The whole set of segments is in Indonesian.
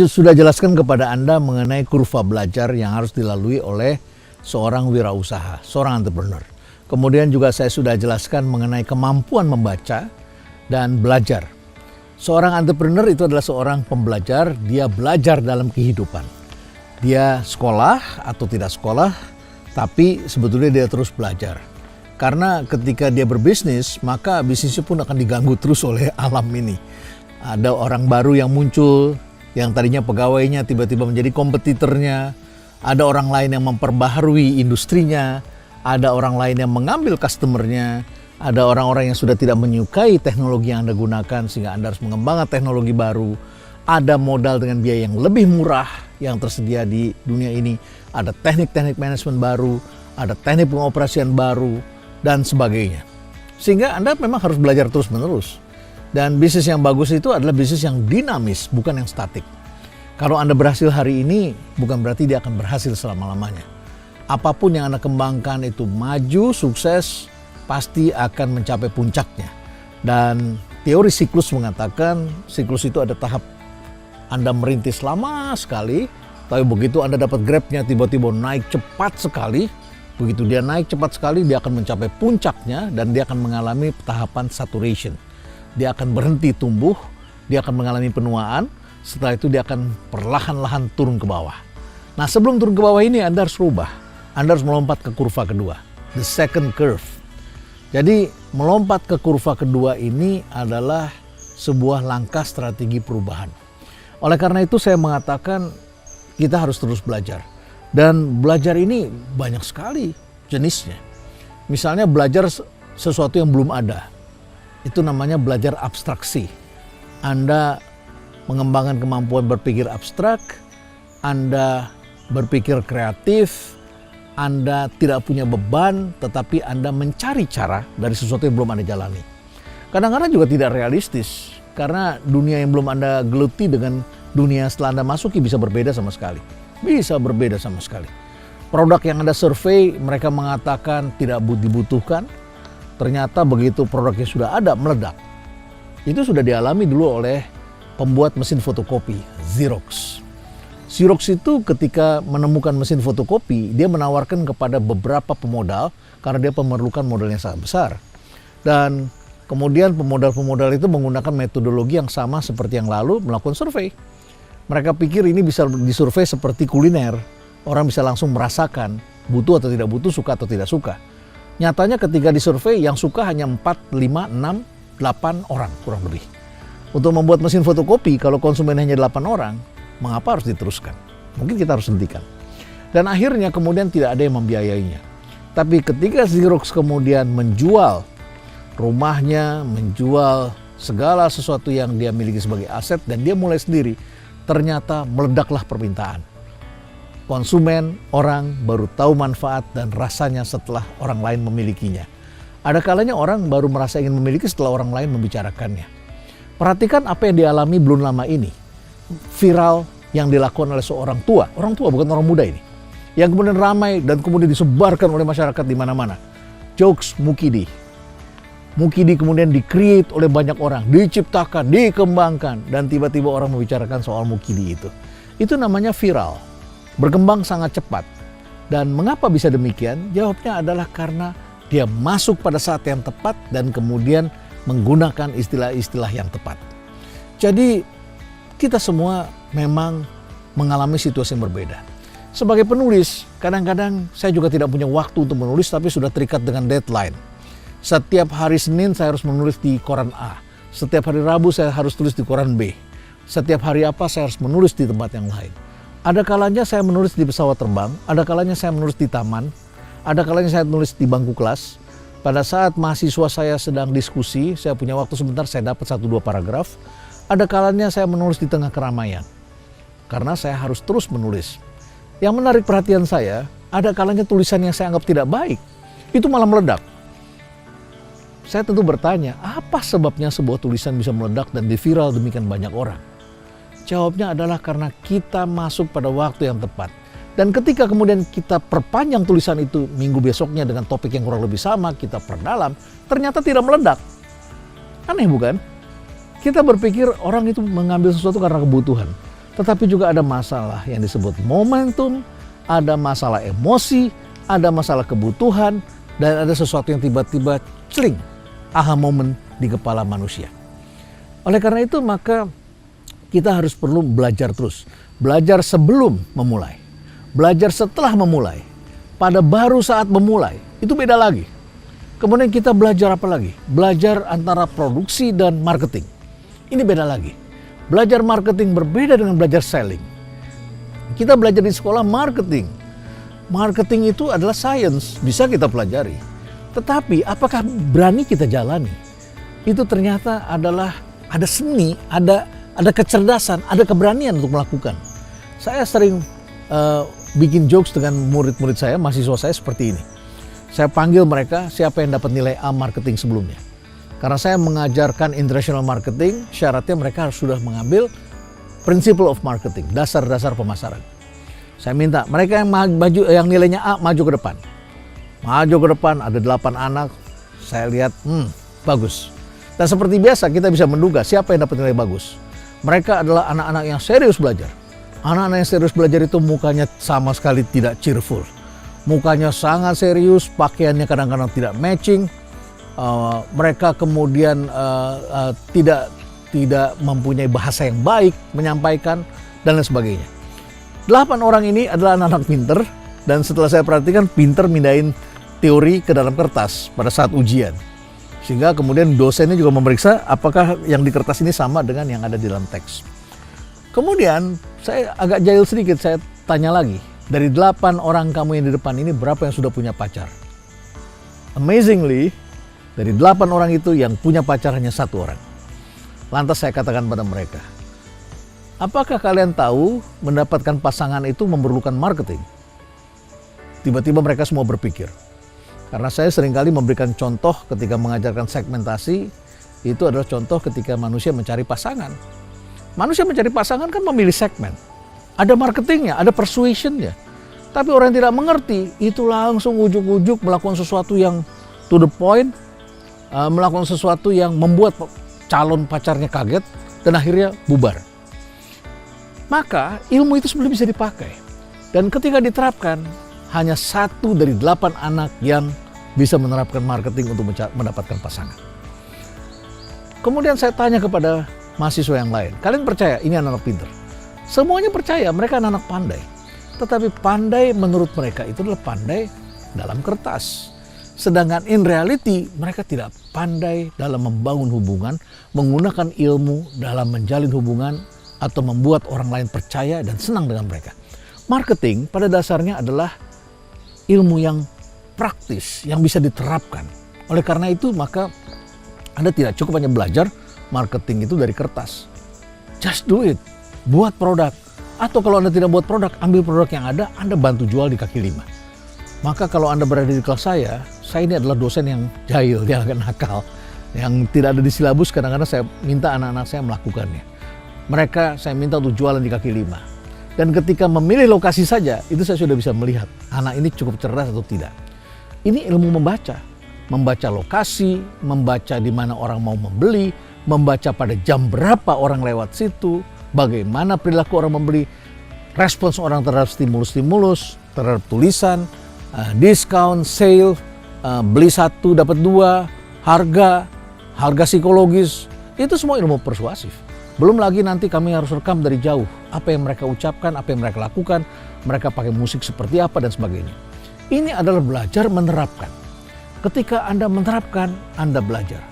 sudah jelaskan kepada Anda mengenai kurva belajar yang harus dilalui oleh seorang wirausaha, seorang entrepreneur. Kemudian juga saya sudah jelaskan mengenai kemampuan membaca dan belajar. Seorang entrepreneur itu adalah seorang pembelajar, dia belajar dalam kehidupan. Dia sekolah atau tidak sekolah, tapi sebetulnya dia terus belajar. Karena ketika dia berbisnis, maka bisnisnya pun akan diganggu terus oleh alam ini. Ada orang baru yang muncul, yang tadinya pegawainya tiba-tiba menjadi kompetitornya. Ada orang lain yang memperbaharui industrinya. Ada orang lain yang mengambil customernya. Ada orang-orang yang sudah tidak menyukai teknologi yang Anda gunakan sehingga Anda harus mengembangkan teknologi baru. Ada modal dengan biaya yang lebih murah yang tersedia di dunia ini. Ada teknik-teknik manajemen baru, ada teknik pengoperasian baru, dan sebagainya. Sehingga Anda memang harus belajar terus-menerus. Dan bisnis yang bagus itu adalah bisnis yang dinamis, bukan yang statik. Kalau Anda berhasil hari ini, bukan berarti dia akan berhasil selama-lamanya. Apapun yang Anda kembangkan itu maju, sukses, pasti akan mencapai puncaknya. Dan teori siklus mengatakan, siklus itu ada tahap Anda merintis lama sekali, tapi begitu Anda dapat grabnya tiba-tiba naik cepat sekali. Begitu dia naik cepat sekali, dia akan mencapai puncaknya dan dia akan mengalami tahapan saturation. Dia akan berhenti tumbuh, dia akan mengalami penuaan, setelah itu dia akan perlahan-lahan turun ke bawah. Nah, sebelum turun ke bawah ini Anda harus rubah. Anda harus melompat ke kurva kedua, the second curve. Jadi melompat ke kurva kedua ini adalah sebuah langkah strategi perubahan. Oleh karena itu saya mengatakan kita harus terus belajar. Dan belajar ini banyak sekali jenisnya. Misalnya belajar sesuatu yang belum ada. Itu namanya belajar abstraksi. Anda mengembangkan kemampuan berpikir abstrak, Anda berpikir kreatif, Anda tidak punya beban, tetapi Anda mencari cara dari sesuatu yang belum Anda jalani. Kadang-kadang juga tidak realistis, karena dunia yang belum Anda geluti dengan dunia setelah Anda masuki bisa berbeda sama sekali. Bisa berbeda sama sekali. Produk yang Anda survei, mereka mengatakan tidak dibutuhkan. Ternyata begitu produknya sudah ada, meledak. Itu sudah dialami dulu oleh pembuat mesin fotokopi, Xerox. Xerox itu ketika menemukan mesin fotokopi, dia menawarkan kepada beberapa pemodal karena dia memerlukan modal yang sangat besar. Dan kemudian pemodal-pemodal itu menggunakan metodologi yang sama seperti yang lalu melakukan survei. Mereka pikir ini bisa disurvei seperti kuliner. Orang bisa langsung merasakan butuh atau tidak butuh, suka atau tidak suka. Nyatanya ketika disurvei yang suka hanya 4, 5, 6, 8 orang kurang lebih. Untuk membuat mesin fotokopi kalau konsumen hanya 8 orang, mengapa harus diteruskan? Mungkin kita harus hentikan. Dan akhirnya kemudian tidak ada yang membiayainya. Tapi ketika Xerox kemudian menjual rumahnya, menjual segala sesuatu yang dia miliki sebagai aset dan dia mulai sendiri, ternyata meledaklah permintaan. Konsumen, orang baru tahu manfaat dan rasanya setelah orang lain memilikinya. Ada kalanya orang baru merasa ingin memiliki setelah orang lain membicarakannya. Perhatikan apa yang dialami belum lama ini. Viral yang dilakukan oleh seorang tua. Orang tua bukan orang muda ini. Yang kemudian ramai dan kemudian disebarkan oleh masyarakat di mana-mana. Jokes Mukidi. Mukidi kemudian di-create oleh banyak orang. Diciptakan, dikembangkan. Dan tiba-tiba orang membicarakan soal Mukidi itu. Itu namanya viral. Berkembang sangat cepat. Dan mengapa bisa demikian? Jawabnya adalah karena dia masuk pada saat yang tepat dan kemudian menggunakan istilah-istilah yang tepat. Jadi kita semua memang mengalami situasi yang berbeda. Sebagai penulis, kadang-kadang saya juga tidak punya waktu untuk menulis tapi sudah terikat dengan deadline. Setiap hari Senin saya harus menulis di koran A. Setiap hari Rabu saya harus tulis di koran B. Setiap hari apa saya harus menulis di tempat yang lain. Ada kalanya saya menulis di pesawat terbang, ada kalanya saya menulis di taman, ada kalanya saya menulis di bangku kelas. Pada saat mahasiswa saya sedang diskusi, saya punya waktu sebentar, saya dapat 1-2 paragraf. Ada kalanya saya menulis di tengah keramaian, karena saya harus terus menulis. Yang menarik perhatian saya, ada kalanya tulisan yang saya anggap tidak baik, itu malah meledak. Saya tentu bertanya, apa sebabnya sebuah tulisan bisa meledak dan diviral demikian banyak orang? Jawabnya adalah karena kita masuk pada waktu yang tepat. Dan ketika kemudian kita perpanjang tulisan itu minggu besoknya dengan topik yang kurang lebih sama, kita perdalam, ternyata tidak meledak. Aneh bukan? Kita berpikir orang itu mengambil sesuatu karena kebutuhan. Tetapi juga ada masalah yang disebut momentum, ada masalah emosi, ada masalah kebutuhan, dan ada sesuatu yang tiba-tiba celing, aha moment di kepala manusia. Oleh karena itu maka kita harus perlu belajar terus. Belajar sebelum memulai, belajar setelah memulai, pada baru saat memulai, itu beda lagi. Kemudian kita belajar apa lagi? Belajar antara produksi dan marketing. Ini beda lagi. Belajar marketing berbeda dengan belajar selling. Kita belajar di sekolah marketing. Marketing itu adalah science, bisa kita pelajari. Tetapi apakah berani kita jalani? Itu ternyata adalah ada seni, ada kecerdasan, ada keberanian untuk melakukan. Saya sering bikin jokes dengan murid-murid saya, mahasiswa saya seperti ini. Saya panggil mereka siapa yang dapat nilai A marketing sebelumnya. Karena saya mengajarkan international marketing, syaratnya mereka harus sudah mengambil principle of marketing, dasar-dasar pemasaran. Saya minta mereka yang nilainya A maju ke depan. Maju ke depan, ada 8 anak, saya lihat bagus. Dan seperti biasa kita bisa menduga siapa yang dapat nilai bagus. Mereka adalah anak-anak yang serius belajar. Anak-anak yang serius belajar itu mukanya sama sekali tidak cheerful. Mukanya sangat serius, pakaiannya kadang-kadang tidak matching. Mereka kemudian tidak mempunyai bahasa yang baik menyampaikan dan lain sebagainya. 8 orang ini adalah anak-anak pinter, dan setelah saya perhatikan pinter mindahin teori ke dalam kertas pada saat ujian. Sehingga kemudian dosennya juga memeriksa apakah yang di kertas ini sama dengan yang ada di dalam teks. Kemudian saya agak jahil sedikit, saya tanya lagi. Dari 8 orang kamu yang di depan ini, berapa yang sudah punya pacar? Amazingly, dari 8 orang itu yang punya pacar hanya 1 orang. Lantas saya katakan pada mereka, apakah kalian tahu mendapatkan pasangan itu memerlukan marketing? Tiba-tiba mereka semua berpikir. Karena saya seringkali memberikan contoh ketika mengajarkan segmentasi, itu adalah contoh ketika manusia mencari pasangan. Manusia mencari pasangan kan memilih segmen. Ada marketingnya, ada persuasionnya. Tapi orang yang tidak mengerti, itu langsung ujuk-ujuk melakukan sesuatu yang to the point, melakukan sesuatu yang membuat calon pacarnya kaget, dan akhirnya bubar. Maka ilmu itu sebenarnya bisa dipakai. Dan ketika diterapkan, hanya 1 dari 8 anak yang bisa menerapkan marketing untuk mendapatkan pasangan. Kemudian saya tanya kepada mahasiswa yang lain, kalian percaya ini anak-anak pintar? Semuanya percaya, mereka anak-anak pandai. Tetapi pandai menurut mereka itu adalah pandai dalam kertas. Sedangkan in reality, mereka tidak pandai dalam membangun hubungan, menggunakan ilmu dalam menjalin hubungan, atau membuat orang lain percaya dan senang dengan mereka. Marketing pada dasarnya adalah ilmu yang praktis, yang bisa diterapkan. Oleh karena itu, maka Anda tidak cukup hanya belajar marketing itu dari kertas. Just do it. Buat produk. Atau kalau Anda tidak buat produk, ambil produk yang ada, Anda bantu jual di kaki 5. Maka kalau Anda berada di kelas saya ini adalah dosen yang jahil, yang agak nakal, yang tidak ada di silabus. Kadang-kadang saya minta anak-anak saya melakukannya. Mereka saya minta untuk jualan di kaki 5. Dan ketika memilih lokasi saja, itu saya sudah bisa melihat anak ini cukup cerdas atau tidak. Ini ilmu membaca. Membaca lokasi, membaca di mana orang mau membeli, membaca pada jam berapa orang lewat situ, bagaimana perilaku orang membeli, respons orang terhadap stimulus-stimulus, terhadap tulisan, diskon, sale, beli 1 dapat 2, harga psikologis, itu semua ilmu persuasif. Belum lagi nanti kami harus rekam dari jauh, apa yang mereka ucapkan, apa yang mereka lakukan, mereka pakai musik seperti apa dan sebagainya. Ini adalah belajar menerapkan. Ketika Anda menerapkan, Anda belajar.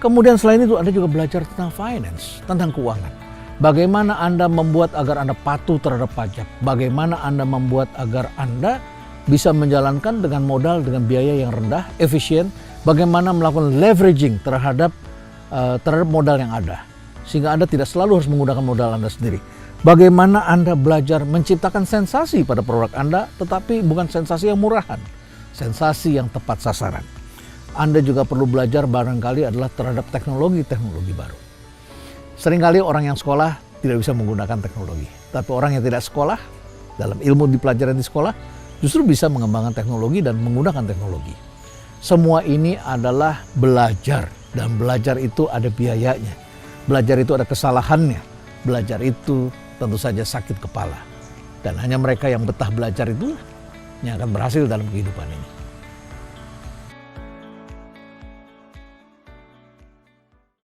Kemudian selain itu Anda juga belajar tentang finance, tentang keuangan. Bagaimana Anda membuat agar Anda patuh terhadap pajak? Bagaimana Anda membuat agar Anda bisa menjalankan dengan modal dengan biaya yang rendah, efisien? Bagaimana melakukan leveraging terhadap modal yang ada? Sehingga Anda tidak selalu harus menggunakan modal Anda sendiri. Bagaimana Anda belajar menciptakan sensasi pada produk Anda, tetapi bukan sensasi yang murahan, sensasi yang tepat sasaran. Anda juga perlu belajar barangkali adalah terhadap teknologi baru. Seringkali orang yang sekolah tidak bisa menggunakan teknologi. Tapi orang yang tidak sekolah, dalam ilmu di pelajaran di sekolah, justru bisa mengembangkan teknologi dan menggunakan teknologi. Semua ini adalah belajar. Dan belajar itu ada biayanya. Belajar itu ada kesalahannya. Belajar itu tentu saja sakit kepala. Dan hanya mereka yang betah belajar itulah yang akan berhasil dalam kehidupan ini.